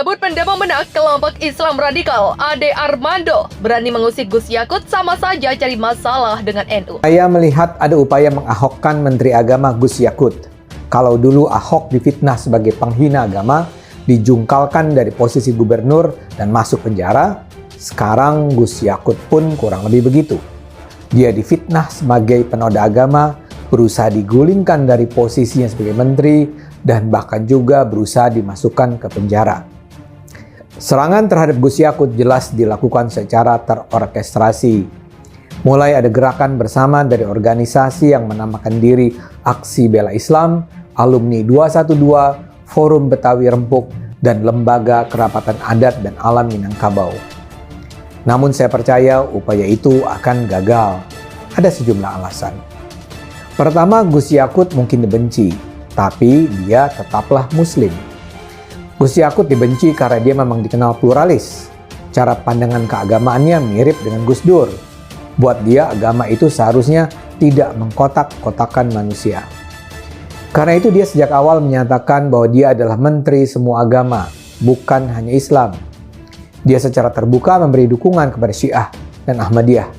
Disebut pendemo menak kelompok Islam radikal, Ade Armando berani mengusik Gus Yakut sama saja cari masalah dengan NU. Saya melihat ada upaya mengahokkan Menteri Agama Gus Yakut. Kalau dulu Ahok difitnah sebagai penghina agama, dijungkalkan dari posisi gubernur dan masuk penjara, sekarang Gus Yakut pun kurang lebih begitu. Dia difitnah sebagai penoda agama, berusaha digulingkan dari posisinya sebagai menteri, dan bahkan juga berusaha dimasukkan ke penjara. Serangan terhadap Gus Yakut jelas dilakukan secara terorkestrasi. Mulai ada gerakan bersama dari organisasi yang menamakan diri Aksi Bela Islam, Alumni 212, Forum Betawi Rempuk, dan Lembaga Kerapatan Adat dan Alam Minangkabau. Namun saya percaya upaya itu akan gagal. Ada sejumlah alasan. Pertama, Gus Yakut mungkin dibenci, tapi dia tetaplah Muslim. Gus Yakut dibenci karena dia memang dikenal pluralis. Cara pandangan keagamaannya mirip dengan Gus Dur. Buat dia, agama itu seharusnya tidak mengkotak-kotakan manusia. Karena itu dia sejak awal menyatakan bahwa dia adalah menteri semua agama, bukan hanya Islam. Dia secara terbuka memberi dukungan kepada Syiah dan Ahmadiyah.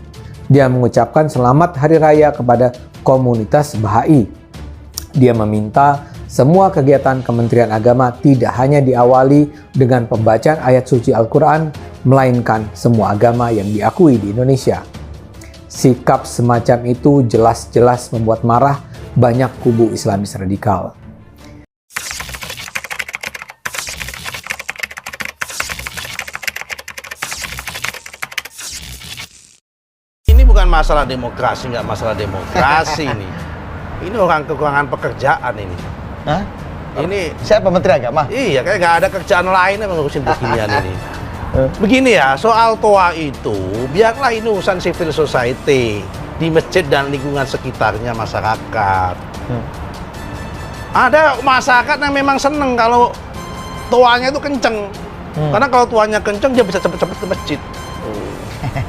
Dia mengucapkan selamat hari raya kepada komunitas Bahai. Dia meminta semua kegiatan Kementerian Agama tidak hanya diawali dengan pembacaan ayat suci Al-Quran, melainkan semua agama yang diakui di Indonesia. Sikap semacam itu jelas-jelas membuat marah banyak kubu Islamis radikal. Ini bukan masalah demokrasi, nggak masalah demokrasi ini. Ini orang kekurangan pekerjaan ini. Hah? Ini Siapa Menteri Agama? iya, kayak nggak ada kerjaan lain yang ngurusin beginian ini. Begini ya, soal toa itu, biarlah ini urusan civil society di masjid dan lingkungan sekitarnya masyarakat. Ada masyarakat yang memang seneng kalau toanya itu kenceng. Karena kalau tuanya kenceng, dia bisa cepet-cepet ke masjid.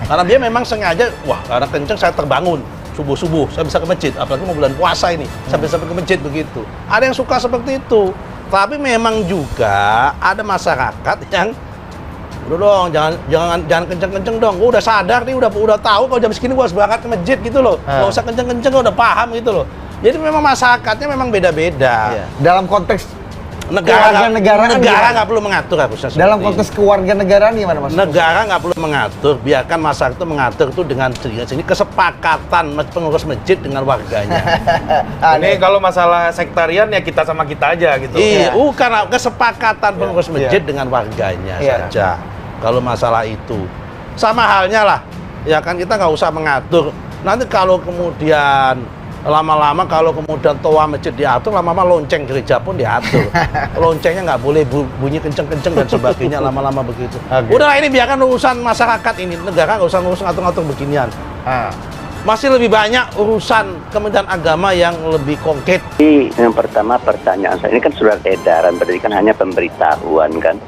Karena dia memang sengaja, wah karena kenceng saya terbangun subuh-subuh, saya bisa ke masjid, apalagi mau bulan puasa ini, saya bisa ke masjid begitu. Ada yang suka seperti itu, tapi memang juga ada masyarakat yang udah dong, jangan kenceng-kenceng dong. Gua udah sadar nih, udah tahu kalau jam segini gua harus berangkat ke masjid gitu loh. Nggak usah kenceng-kenceng, gua udah paham gitu loh. Jadi memang masyarakatnya memang beda-beda. Iya. Dalam konteks Negara kewarganegaraan nggak perlu mengatur harusnya. dalam seperti konteks ini. kewarganegaraan gimana Mas? Negara nggak perlu mengatur, biarkan masyarakat itu mengatur itu dengan sini kesepakatan pengurus masjid dengan warganya. Ini kalau masalah sektarian ya kita sama kita aja gitu. Iya, karena kesepakatan pengurus masjid dengan warganya Iya. saja. Kalau masalah itu sama halnya lah, ya kan kita nggak usah mengatur. Nanti kalau kemudian lama-lama kalau kemudian toa masjid diatur, lama-lama lonceng gereja pun diatur. Loncengnya nggak boleh bunyi kenceng-kenceng dan sebagainya lama-lama begitu. Udahlah ini biarkan urusan masyarakat ini, negara nggak usah ngurus ngatur-ngatur beginian. Masih lebih banyak urusan Kementerian Agama yang lebih konkret. Yang pertama pertanyaan saya, ini kan surat edaran, berarti kan hanya pemberitahuan kan.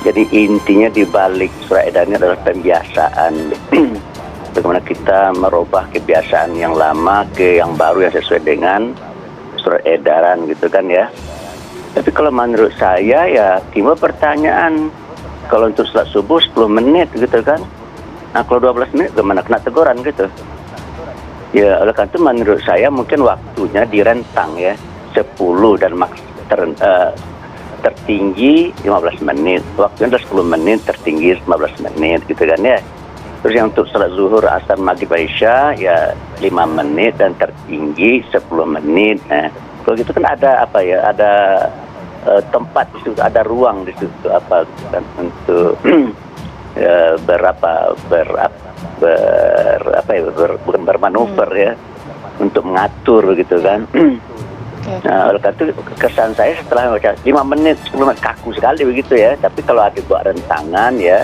Jadi intinya di balik surat edaran ini adalah pembiasaan. Bagaimana kita merubah kebiasaan yang lama ke yang baru yang sesuai dengan surat edaran gitu kan ya. Tapi kalau menurut saya ya timbul pertanyaan, kalau untuk sholat subuh 10 menit gitu kan. Nah kalau 12 menit gimana, kena teguran gitu. Ya oleh karena itu menurut saya mungkin waktunya direntang ya 10 dan tertinggi 15 menit. Waktunya adalah 10 menit, tertinggi 15 menit gitu kan ya. Terus yang untuk salat zuhur, asar, maghrib, isya ya 5 menit dan tertinggi 10 menit. Nah, kalau gitu kan ada apa ya? Ada tempat di situ, ada ruang di situ apa kan untuk bukan bermanuver ya, untuk mengatur gitu kan. Nah, oleh karena itu kesan saya setelah baca 5 menit, 10 menit kaku sekali begitu ya. Tapi kalau ada buat rentangan ya,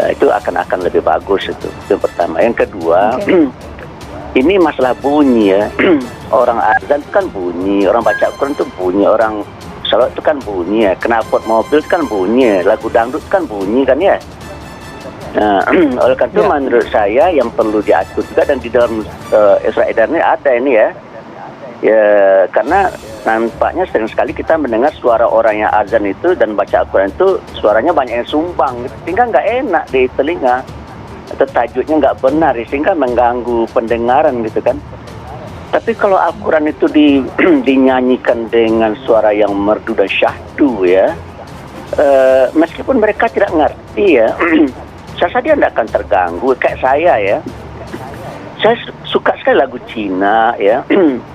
itu akan lebih bagus itu yang pertama. Yang kedua, ini masalah bunyi ya. Orang azan itu kan bunyi, orang baca Al-Quran itu bunyi, orang salat itu kan bunyi ya, knalpot mobil itu kan bunyi ya, lagu dangdut kan bunyi kan ya. Nah, oleh karena itu menurut saya yang perlu diatur juga, dan di dalam Isra Edarnya ada ini ya. Ya karena nampaknya sering sekali kita mendengar suara orang yang azan itu dan baca Al-Quran itu suaranya banyak yang sumbang, gitu. Sehingga nggak enak di telinga, atau tajudnya nggak benar, sehingga mengganggu pendengaran gitu kan. Tapi kalau Al-Quran itu dinyanyikan dengan suara yang merdu dan syahdu ya, meskipun mereka tidak ngerti ya, saya rasa dia tidak akan terganggu. Kayak saya ya, saya suka sekali lagu Cina ya,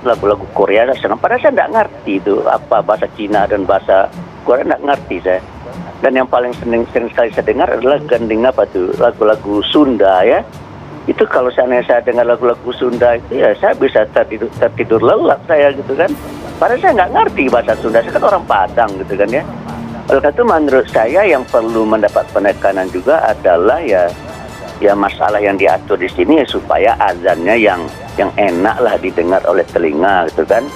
lagu-lagu Korea dan senang. Padahal saya tidak ngerti itu apa bahasa Cina dan bahasa Korea, tidak ngerti saya. Dan yang paling sering sekali saya dengar adalah lagu-lagu Sunda ya. Itu kalau saya dengar lagu-lagu Sunda itu ya saya bisa tertidur lelap saya gitu kan. Padahal saya nggak ngerti bahasa Sunda, saya kan orang Padang gitu kan ya. Oleh karena itu menurut saya yang perlu mendapat penekanan juga adalah ya masalah yang diatur di sini ya, supaya azannya yang enak lah didengar oleh telinga gitu kan.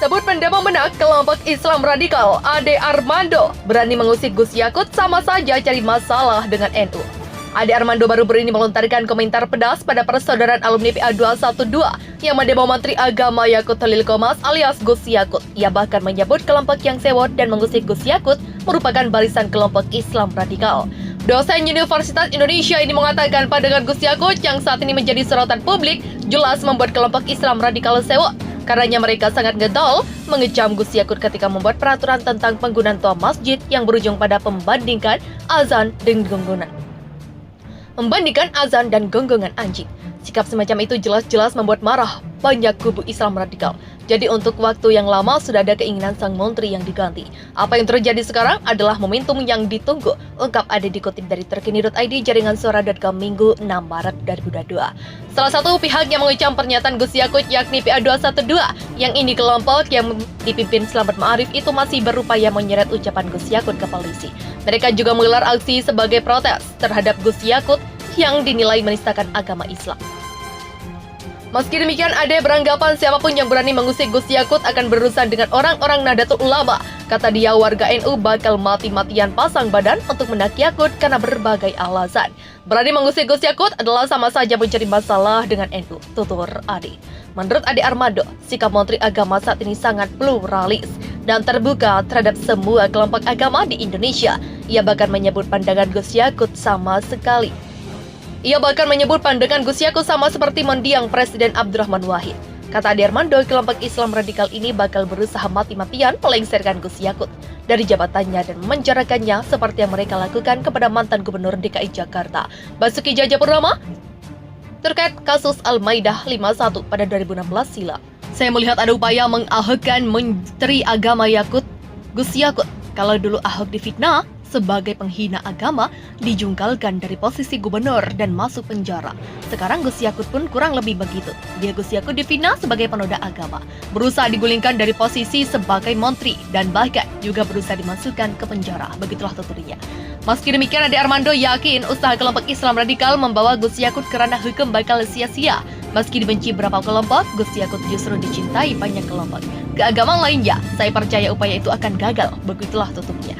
Sebut pendemo menak kelompok Islam radikal Ade Armando berani mengusik Gus Yakut sama saja cari masalah dengan NU. Ade Armando baru ini melontarkan komentar pedas pada persaudaraan alumni PA 212 yang mendemo Menteri Agama Yakut Holil Qomas alias Gus Yakut. Ia bahkan menyebut kelompok yang sewot dan mengusik Gus Yakut merupakan barisan kelompok Islam radikal. Dosen Universitas Indonesia ini mengatakan pandangan Gus Yakut yang saat ini menjadi sorotan publik jelas membuat kelompok Islam radikal sewot. Karenanya mereka sangat getol mengecam Gus Yakut ketika membuat peraturan tentang penggunaan toa masjid yang berujung pada membandingkan azan dan gonggongan anjing. Sikap semacam itu jelas-jelas membuat marah banyak kubu Islam radikal. Jadi untuk waktu yang lama sudah ada keinginan sang menteri yang diganti. Apa yang terjadi sekarang adalah momentum yang ditunggu, ungkap Ade dikutip dari terkini.id jaringan suara.com Minggu 6 Maret 2022. Salah satu pihak yang mengecam pernyataan Gus Yakut yakni PA 212, yang ini kelompok yang dipimpin Slamet Ma'arif itu masih berupaya menyeret ucapan Gus Yakut ke polisi. Mereka juga menggelar aksi sebagai protes terhadap Gus Yakut yang dinilai menistakan agama Islam. Meski demikian, Ade beranggapan siapapun yang berani mengusik Gus Yakut akan berurusan dengan orang-orang Nahdlatul Ulama. Kata dia, warga NU bakal mati-matian pasang badan untuk menak Yakut karena berbagai alasan. Berani mengusik Gus Yakut adalah sama saja mencari masalah dengan NU, tutur Ade. Menurut Ade Armando, sikap Menteri Agama saat ini sangat pluralis dan terbuka terhadap semua kelompok agama di Indonesia. Ia bahkan menyebut pandangan Gus Yakut sama seperti mendiang Presiden Abdurrahman Wahid. Kata Ade Armando, kelompok Islam radikal ini bakal berusaha mati-matian melengsarkan Gus Yakut dari jabatannya dan menjarakannya seperti yang mereka lakukan kepada mantan Gubernur DKI Jakarta, Basuki Cahayapurnama, terkait kasus Al-Maidah 51 pada 2016 silam. Saya melihat ada upaya mengahokkan Menteri Agama Gus Yakut. Kalau dulu Ahok difitnah sebagai penghina agama, dijungkalkan dari posisi gubernur dan masuk penjara. Sekarang Gus Yakut pun kurang lebih begitu. Dia Gus Yakut difitnah sebagai penoda agama, berusaha digulingkan dari posisi sebagai menteri, dan bahkan juga berusaha dimasukkan ke penjara. Begitulah tuturnya. Meski demikian, Ade Armando yakin usaha kelompok Islam radikal membawa Gus Yakut ke ranah hukum bakal sia-sia. Meski dibenci beberapa kelompok, Gus Yakut justru dicintai banyak kelompok keagamaan lainnya. Saya percaya upaya itu akan gagal. Begitulah tutupnya.